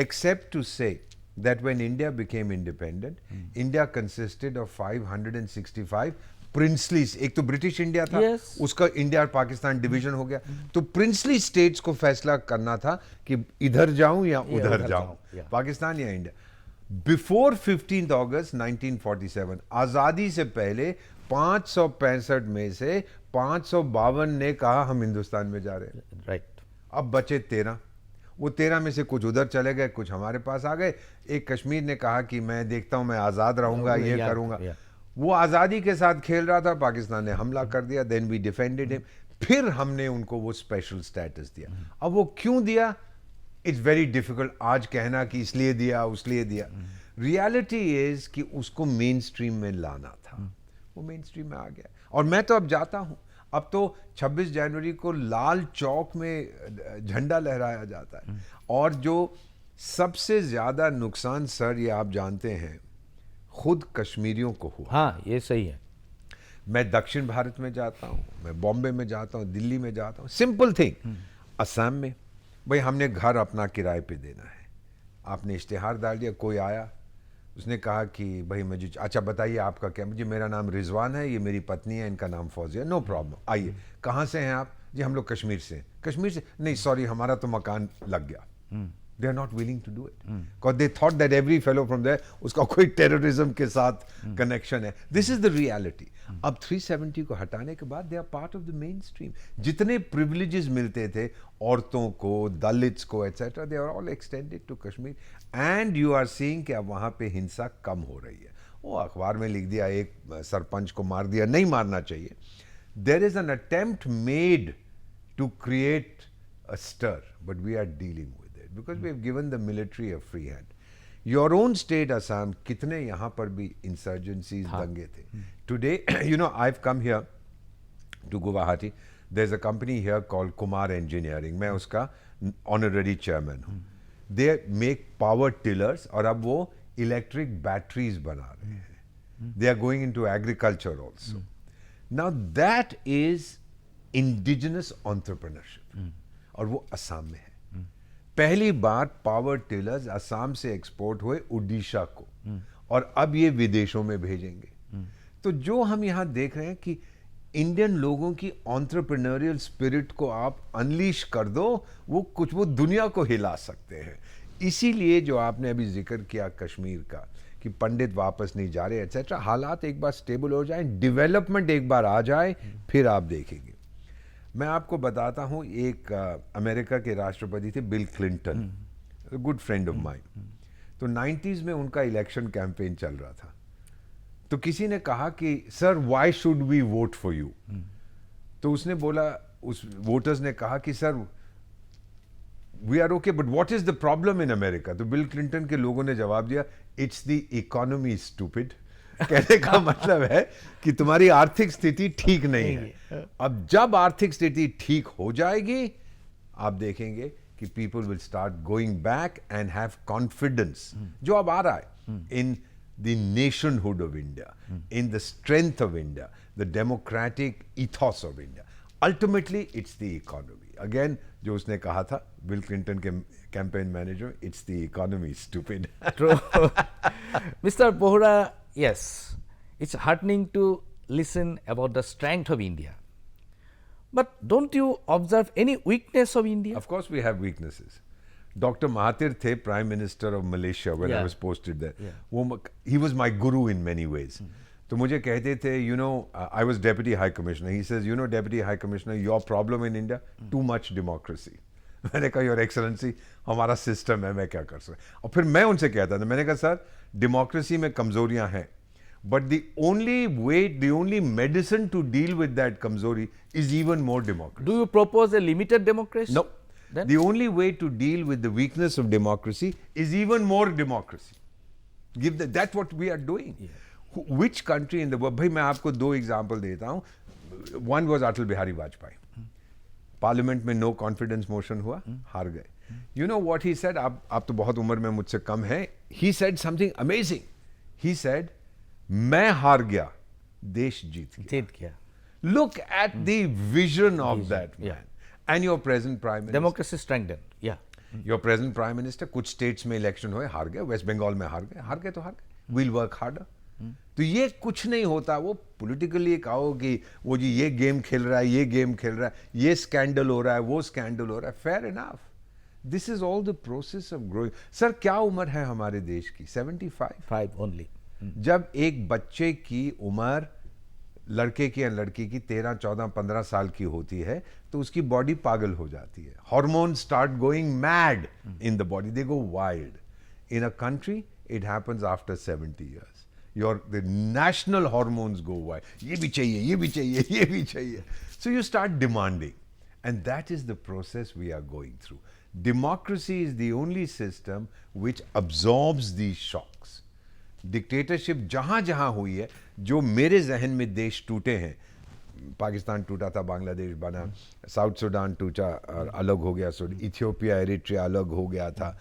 except to say that when India became independent, India consisted of 565 प्रिंसलीज. एक तो ब्रिटिश इंडिया था, Yes. उसका इंडिया और पाकिस्तान डिवीजन हो गया, तो प्रिंसली स्टेट्स को फैसला करना था कि इधर जाऊं या उधर जाऊं, yeah. पाकिस्तान या इंडिया. बिफोर 15 अगस्त 1947, आजादी से पहले 565 में से 552 ने कहा हम हिंदुस्तान में जा रहे हैं. Right. अब बचे 13. वो 13 में से कुछ उधर चले गए, कुछ हमारे पास आ गए. एक कश्मीर ने कहा कि मैं देखता हूं, मैं आजाद रहूंगा, ये Yeah, करूंगा. yeah. वो आजादी के साथ खेल रहा था, पाकिस्तान ने हमला कर दिया. Then we defended him. फिर हमने उनको वो स्पेशल स्टेटस दिया. अब वो क्यों दिया, इट्स वेरी डिफिकल्ट आज कहना कि इसलिए दिया उसलिए दिया. रियलिटी इज कि उसको मेन स्ट्रीम में लाना था. वो मेन स्ट्रीम में आ गया. और मैं तो अब जाता हूं, अब तो 26 जनवरी को लाल चौक में झंडा लहराया जाता है. और जो सबसे ज्यादा नुकसान, सर, ये आप जानते हैं, खुद कश्मीरियों को हुआ. हाँ, ये सही है. मैं दक्षिण भारत में जाता हूँ, मैं बॉम्बे में जाता हूँ, दिल्ली में जाता हूँ. Simple thing. असम में भाई हमने घर अपना किराए पे देना है, आपने इश्तिहार डाल दिया. कोई आया, उसने कहा कि भाई मुझे, अच्छा बताइए आपका क्या. मुझे, मेरा नाम रिजवान है, ये मेरी पत्नी है, इनका नाम फौजिया. नो प्रॉब्लम, आइए. कहाँ से हैं आप? जी हम लोग कश्मीर से. कश्मीर से? नहीं सॉरी, हमारा तो मकान लग गया. They are not willing to do it because they thought that every fellow from there उसका कोई terrorism के साथ connection है. This is the reality. अब 370 को हटाने के बाद they are part of the mainstream. जितने privileges मिलते थे औरतों को, दलित्स को, etc., they are all extended to Kashmir. And you are seeing कि अब वहाँ पे हिंसा कम हो रही है. वो अखबार में लिख दिया, एक सरपंच को मार दिया, नहीं मारना चाहिए. There is an attempt made to create a stir, but we are dealing with it because we have given the military a free hand. Your own state, Assam, कितने यहाँ पर भी insurgencies, दंगे थे. Today, you know, I've come here to Guwahati. There's a company here called Kumar Engineering. मैं उसका honorary chairman हूँ. They make power tillers और अब वो electric batteries बना रहे हैं. They are going into agriculture also. Now that is indigenous entrepreneurship. और वो असम में है. पहली बार पावर टिलर्स असम से एक्सपोर्ट हुए उड़ीसा को, और अब ये विदेशों में भेजेंगे. तो जो हम यहाँ देख रहे हैं कि इंडियन लोगों की एंटरप्रेन्योरियल स्पिरिट को आप अनलीश कर दो, वो कुछ, वो दुनिया को हिला सकते हैं. इसीलिए जो आपने अभी जिक्र किया कश्मीर का कि पंडित वापस नहीं जा रहे एटसेट्रा, हालात एक बार स्टेबल हो जाए, डेवलपमेंट एक बार आ जाए, फिर आप देखेंगे। मैं आपको बताता हूँ, एक अमेरिका के राष्ट्रपति थे bill Clinton, good friend of mine. तो 90s में उनका इलेक्शन कैंपेन चल रहा था, तो किसी ने कहा कि sir why should we vote for you. तो उसने बोला, उस वोटर्स ने कहा कि sir we are okay but what is the problem in America. तो बिल क्लिंटन के लोगों ने जवाब दिया, इट्स द इकोनॉमी स्टूपिड। कहने का मतलब है कि तुम्हारी आर्थिक स्थिति ठीक नहीं है। अब जब आर्थिक स्थिति ठीक हो जाएगी, आप देखेंगे कि people will start going back and have confidence, जो अब आ रहा है in the nationhood of India, in the strength of India, the democratic ईथॉस of India. Ultimately it's the economy. Again जो उसने कहा था बिल क्लिंटन के campaign manager, it's the economy stupid. True. Mr. Bohra, yes, it's heartening to listen about the strength of India. But don't you observe any weakness of India? Of course we have weaknesses. Dr. Mahathir थे Prime Minister of Malaysia when I Yeah. was posted there. Yeah. He was my guru in many ways. तो मुझे कहते थे, you know, I was Deputy High Commissioner. He says, you know, Deputy High Commissioner, your problem in India, too much democracy. मैंने कहा, योर एक्सेलेंसी, हमारा सिस्टम है, मैं क्या कर सकता। और फिर मैं उनसे कहता था, मैंने कहा सर डेमोक्रेसी में कमजोरियां हैं, but the only way, the only medicine to deal with that कमजोरी is even more democracy. Do you propose a limited democracy? No. Then? The only way to deal with the weakness of democracy is even more democracy. That's what we are doing. Which country in the world? भाई मैं आपको दो एग्जाम्पल देता हूँ. One was Atal Bihari Vajpayee. Parliament में नो कॉन्फिडेंस मोशन हुआ, हार गए. You know what he said? आप तो बहुत उम्र में मुझसे कम हैं. He said something amazing. He said, मैं हार गया, देश जीत गया. जीत गया. Look at the vision of that man. Yeah. And your present prime minister. Democracy strengthened. Yeah. Your present prime minister, कुछ स्टेट्स में इलेक्शन हुए, हार गए. वेस्ट बंगाल में हार गए तो हार गए. We'll work harder. तो ये कुछ नहीं होता. वो पॉलिटिकली कहो कि वो जी ये गेम खेल रहा है, ये गेम खेल रहा है, ये स्कैंडल हो रहा है, वो स्कैंडल हो रहा है. Fair enough. This is all the process of growing. Sir क्या उम्र है हमारे देश की? 75. 5 only. जब एक बच्चे की उम्र लड़के की या लड़की की 13, 14, 15 साल की होती है तो उसकी बॉडी पागल हो जाती है. Hormone start going mad in the body. They go wild. In a country it happens after 70 years. The national hormones go wild. ये भी चाहिए, ये भी चाहिए, ये भी चाहिए. So you start demanding. And that is the process we are going through. Democracy is the only system which absorbs these shocks. Dictatorship जहां जहां हुई है, जो मेरे जहन में देश टूटे हैं, पाकिस्तान टूटा था, बांग्लादेश बना, साउथ सुडान टूटा और अलग हो गया, इथियोपिया एरिट्रिया अलग हो गया था.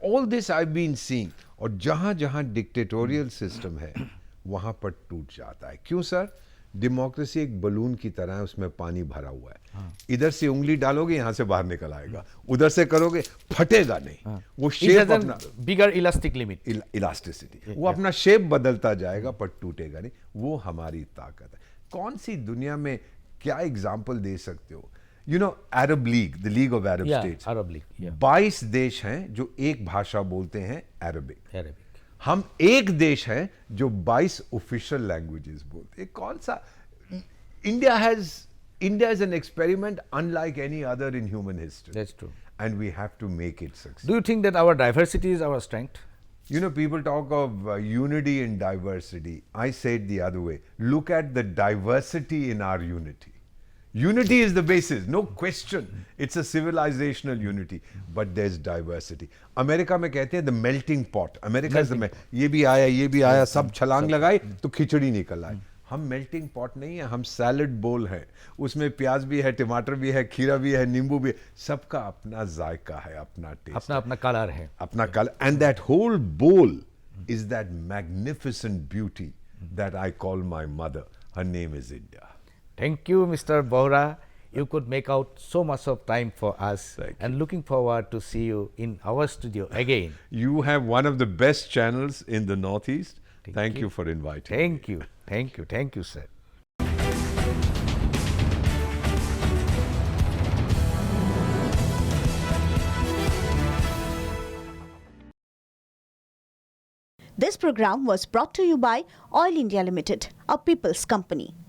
All this I been seeing. और जहां जहां डिक्टेटोरियल सिस्टम है वहां पर टूट जाता है. क्यों सर? डेमोक्रेसी एक बलून की तरह है, उसमें पानी भरा हुआ है. इधर से उंगली डालोगे यहां से बाहर निकल आएगा, उधर से करोगे फटेगा नहीं. वो शेप अपना बिगर इलास्टिक लिमिट. इलास्टिसिटी, वो अपना शेप बदलता जाएगा पर टूटेगा नहीं. वो हमारी ताकत है. कौन सी दुनिया में क्या एग्जाम्पल दे सकते हो? You know Arab league, the league of Arab states, Arab league. 22 देश हैं जो एक भाषा बोलते हैं, अरबिक. अरबिक. हम एक देश हैं जो 22 ऑफिशियल लैंग्वेजेस बोलते हैं. कौन सा? India is an experiment unlike any other in human history. That's true. And we have to make it succeed. Do you think that our diversity is our strength? You know, people talk of unity and diversity. I say it the other way. Look at the diversity in our unity. Unity is the basis, no question. It's a civilizational unity, but there's diversity. America में कहते हैं the melting pot. America is the ये भी आया, सब छलांग लगाए तो खिचड़ी निकल आई. हम मेल्टिंग पॉट नहीं है, हम सैलड बोल है. उसमें प्याज भी है, टमाटर भी है, खीरा भी है, नींबू भी है. सबका अपना जायका है, अपना टेस्ट, अपना अपना कलर है, अपना कलर. एंड दैट होल बोल is that magnificent beauty that I call my mother. Her name is India. Thank you, Mr. Bohra. You could make out so much of time for us. Thank and looking forward to see you in our studio again. You have one of the best channels in the Northeast. Thank you for inviting me. Thank you. Thank you. Thank you, sir. This program was brought to you by Oil India Limited, a people's company.